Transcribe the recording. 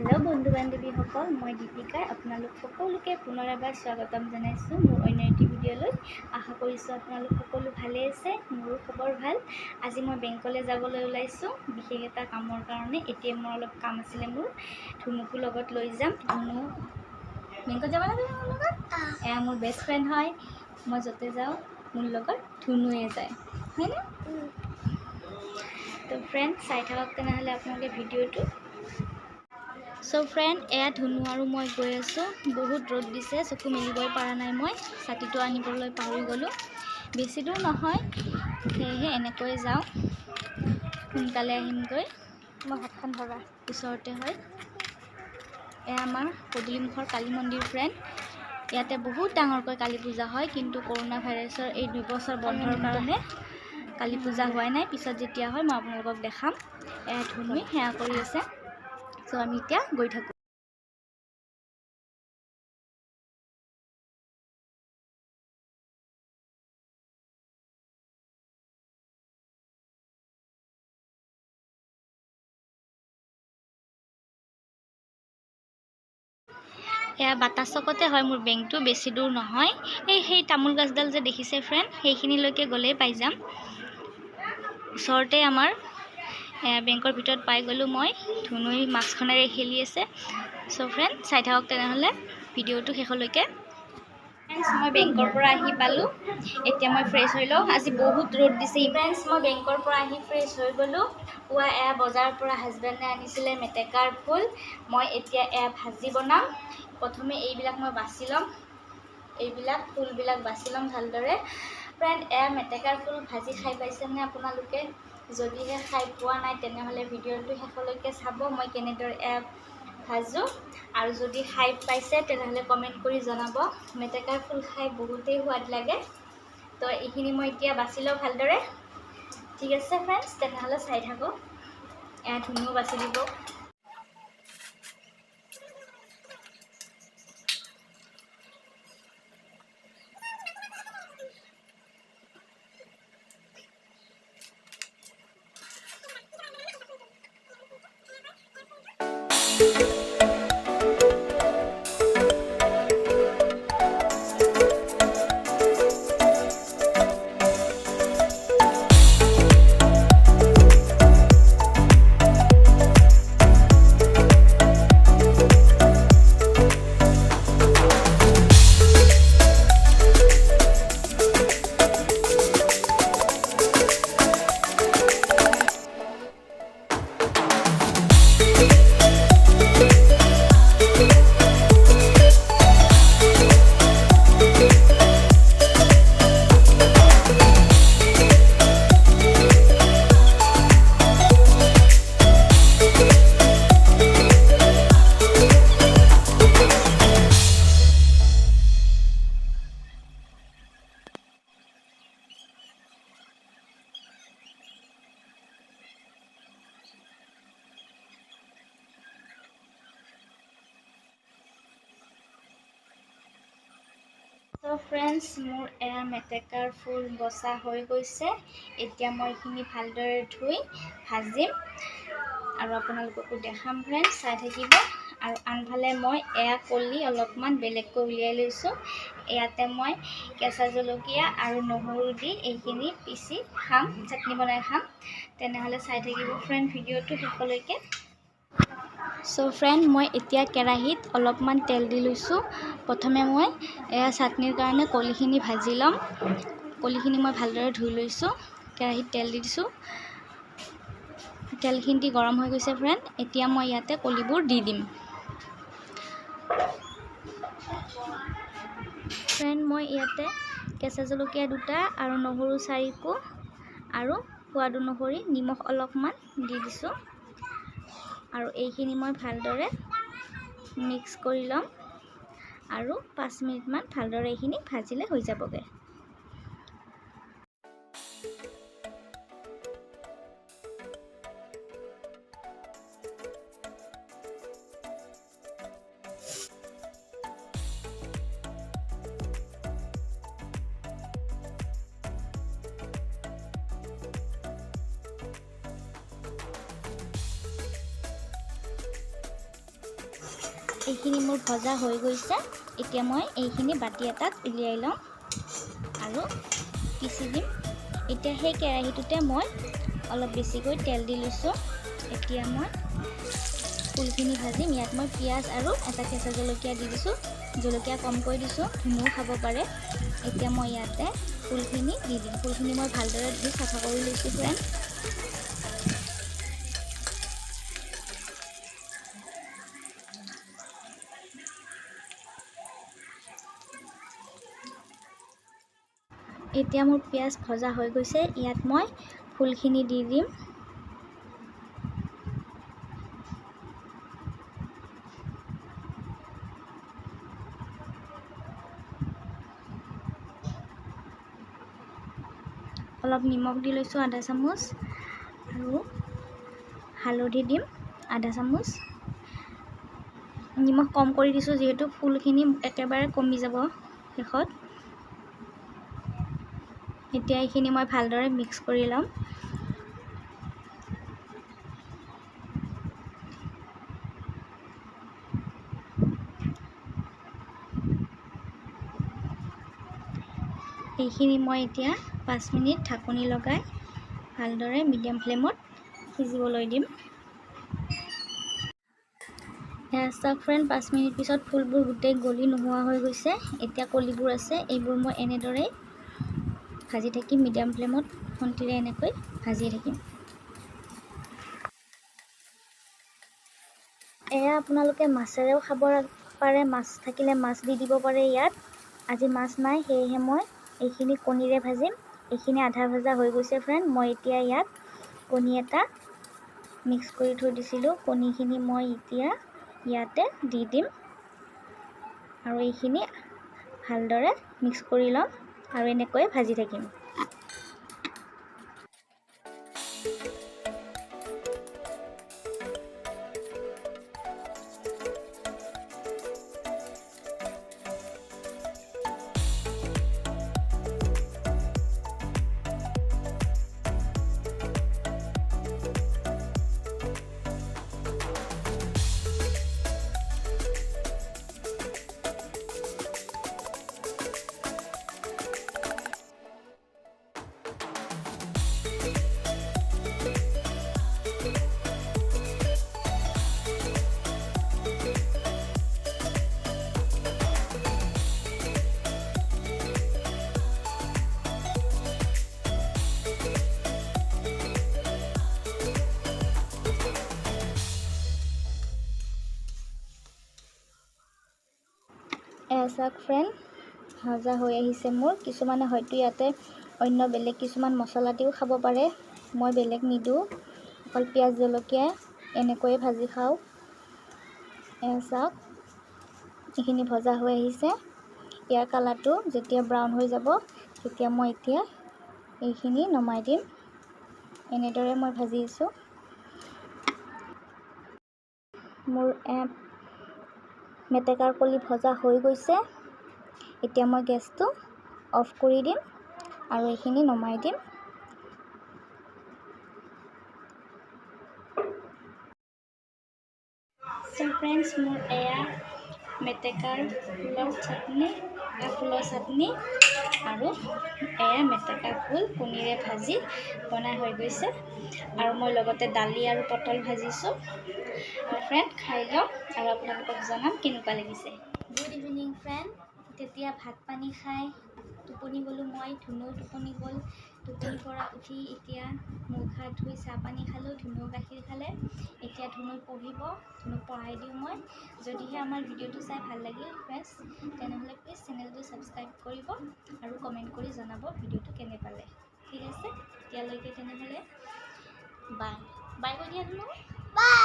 Hello बंधु बान्धवीসকল मैं दीपिका আপোনালোক সকলোকে পুনৰ এবাৰ স্বাগতম জনাইছো মোৰ অন্য এটি ভিডিঅ'লৈ আশা কৰিছো আপোনালোক সকলো ভালে আছে মোৰ খবৰ ভাল আজি মই বেংকলৈ যাবলৈ ওলাইছো বিশেষ এটা কামৰ কাৰণে এটিএমৰ অলপ কাম আছিল মোৰ ধুনুকু লগত লৈ যাম ধুনু বেংকত যাব লাগে মোৰ লগত মোৰ বেষ্ট ফ্ৰেন্ড হয় মই যতে যাও মোৰ লগত ধুনুয়ে যায় হয়নে তো ফ্ৰেন্ড চাই থাকক তেনেহলে আপোনালোকে ভিডিঅ'টো सो फ्रेंड एया धुनु आरु मैं गई आसो बहुत रद दिसे चकु मेलिबई पारा नाई मैं छातीटो आनिबलै पाहरि गलो बेसि दूर নহয় सेहे एनेকৈ जाओ सोनकाले आहिमगৈ मैं हातखन धरा ओचरते হয় एया आमार पदुलीमुखर काली मंदिर फ्रेंड याते बहुत डांगरকৈ काली पूजा হয় किन्तु कोरोना भाइरासर এই 2 বছৰ বন্ধৰ কাৰণে काली पूजा होৱাই নাই পিছত যেতিয়া হয় মই আপোনালোকক দেখাম এয়া ধুনুই হেয়া কৰি আছে So আমি এতিয়া গৈ থাকো এয়া বাতাসকতে হয় মোৰ বেংকটো বেছি দূৰ নহয় এই তামুল গাছডাল যে দেখিছে ফ্ৰেন্ড সেইখিনিলৈকে গলেই পাই যাম ওচৰতে আমাৰ বেংকৰ ভিতৰত পাই গলো মই ধুনুই মাস্কখনেৰে খেলি আছে সো ফ্ৰেন্ড চাই থাকক তেনেহলে ভিডিওটো শেষলৈকে फ्रेंड्स मैं बेंकर पर आही पालो एतिया मैं फ्रेश হৈ লও আজি বহুত ৰদ দিছে फ्रेंड्स मैं बेंकर पर आही फ्रेश হৈ গলো পুৱা এ বজাৰ पर হাজবেণ্ডে আনিছিলে মেটেকাৰ ফুল মই এতিয়া এ ভাজি বনাম প্ৰথমে এইবিলাক মই বাছি লম এইবিলাক ফুলবিলাক বাছি লম ভালদৰে फ्रेंड এ মেটেকাৰ ফুল ভাজি খাই পাইছে নে আপোনালোকে যদিহে খাই পোৱা নাই তেনেহলে ভিডিওটো শেষলৈকে চাব মই কেনেদৰে এ ভাজো আৰু যদি খাই পাইছে তেনেহলে কমেন্ট কৰি জনাব মেটেকাৰ ফুল খাই বহুতেই সোৱাদ লাগে তো এইখিনি মই এতিয়া বাছি লও ভালদৰে ঠিক আছে फ्रेंड्स তেনেহলে চাই থাকো এ ধুনু বাছি দিব तो फ्रेंड्स मोर एया मेटेकार फुल बसा हो गइसे एतिया मैं इखिनि भालदरे धुई भाजिम आरो आपनालोकको देखाम फ्रेंड्स चाइ থাকিব आरो आनफाले मैं एया कलि अलपमान बेलेगको उलियाइ लैसु एयाते मैं केঁচা जलकिया आरो নহৰু দি এইখিনি পিছি খাম চাটনি বনাই খাম তেনেহলে চাই থাকিব फ्रेंड ভিডিওটো শেষলৈকে सो फ्रेंड मैं इतिया केराहीत अलपमान तेल दी लैसु प्रथमे मैं एया चाटनिर कारणे कलिखिनि भाजी लम कलिखिनि मैं भालदरे धुई लैसु केराहीत तेल दी दिसु तेलखिनि गरम হৈ গৈছে फ्रेंड इतिया मैं याते कलिबुर दी दिम फ्रेंड मैं याते केঁচা जलकिया दुटा आरो নহৰু 4 आरो সোৱাদ অনুসৰি নিমখ অলপমান দি দিছো আৰু এইখিনি মই ভালদৰে মিক্স কৰি লম আৰু 5 মিনিট মান ভালদৰে এইখিনি ভাজিলে হৈ যাবগে এইখিনি মোৰ ভজা হৈ গৈছে। এতিয়া মই এইখিনি বাতি এটাত উলিয়াই লওঁ আৰু পিচি দিম। এতিয়া সেই কেৰাহীটোতে মই অলপ বেছিকৈ তেল দি লৈছোঁ। এতিয়া মই ফুলখিনি ভাজিম। ইয়াত মই পিঁয়াজ আৰু এটা কেঁচা জলকীয়া দি দিছোঁ। জলকীয়া কমকৈ দিছোঁ, ধুনুও খাব পাৰে। এতিয়া মই ইয়াতে ফুলখিনি দি দিম। ফুলখিনি মই ভালদৰে ধুই চাফা কৰি লৈছোঁ ফ্ৰেণ্ড। এতিয়া মোৰ পিঁয়াজ ভজা হৈ গৈছে। ইয়াত মই ফুলখিনি দি দিম। অলপ নিমখ দি লৈছোঁ আধা চামুচ আৰু হালধি দিম আধা চামুচ। নিমখ কম কৰি দিছোঁ যিহেতু ফুলখিনি একেবাৰে কমি যাব শেষত। এতিয়া এইখিনি মই ভালদৰে মিক্স কৰি ল'ম। এইখিনি মই এতিয়া 5 মিনিট ঢাকনি লগাই ভালদৰে মিডিয়াম ফ্লেমত সিজিবলৈ দিম। চাওক ফ্ৰেণ্ড, 5 মিনিট পিছত ফুলবোৰ গোটেই গলি নোহোৱা হৈ গৈছে। এতিয়া কলিবোৰ আছে, এইবোৰ মই এনেদৰেই ভাজি থাকিম। মিডিয়াম ফ্লেমত খন্তিৰে এনেকৈ ভাজি থাকিম। এয়া আপোনালোকে মাছেৰেও খাব পাৰে। মাছ থাকিলে মাছ দি দিব পাৰে ইয়াত। আজি মাছ নাই, সেয়েহে মই এইখিনি কণীৰে ভাজিম। এইখিনি আধা ভজা হৈ গৈছে ফ্ৰেণ্ড। মই এতিয়া ইয়াত কণী এটা মিক্স কৰি থৈ দিছিলোঁ। কণীখিনি মই এতিয়া ইয়াতে দি দিম আৰু এইখিনি ভালদৰে মিক্স কৰি ল'ম আৰু এনেকৈ ভাজি থাকিম। চাওক ফ্ৰেণ্ড, ভজা হৈ আহিছে মোৰ। কিছুমানে হয়তো ইয়াতে অন্য বেলেগ কিছুমান মছলা দিও খাব পাৰে। মই বেলেগ নিদিওঁ, অকল পিঁয়াজ জলকীয়া এনেকৈয়ে ভাজি খাওঁ। চাওক, এইখিনি ভজা হৈ আহিছে। ইয়াৰ কালাৰটো যেতিয়া ব্ৰাউন হৈ যাব, তেতিয়া মই এতিয়া এইখিনি নমাই দিম। এনেদৰে মই ভাজি আছোঁ। মোৰ মেটেকাৰ কলি ভজা হৈ গৈছে। এতিয়া মই গেছটো অফ কৰি দিম আৰু এইখিনি নমাই দিম। ফ্ৰেণ্ডছ, মোৰ এয়া মেটেকাৰ ফুলৰ চাটনি আৰু এয়া মেটেকা ফুল কণীৰে ভাজি বনাই হৈ গৈছে। আৰু মই লগতে দালি আৰু পটল ভাজিছোঁ। ফ্ৰেণ্ড, খাই লওক আৰু আপোনালোকক জনাম কেনেকুৱা লাগিছে। Good evening friend. তেতিয়া ভাত পানী খাই টোপনি গ'লোঁ মই। ধুনুও টোপনি গ'ল। টোপনিৰ পৰা উঠি এতিয়া মুখ হাত ধুই চাহ পানী খালোঁ। ধুনুও গাখীৰ খালে। এতিয়া ধুনু পঢ়িব। ধুনুক পঢ়াই দিওঁ মই। যদিহে আমাৰ ভিডিঅ'টো চাই ভাল লাগিল ফ্ৰেণ্ডছ, তেনেহ'লে প্লিজ চেনেলটো ছাবস্ক্ৰাইব কৰিব আৰু কমেণ্ট কৰি জনাব ভিডিঅ'টো কেনে পালে। ঠিক আছে, এতিয়ালৈকে তেনেহ'লে বাই বাই কৈ দিয়া ধুনু। বাই।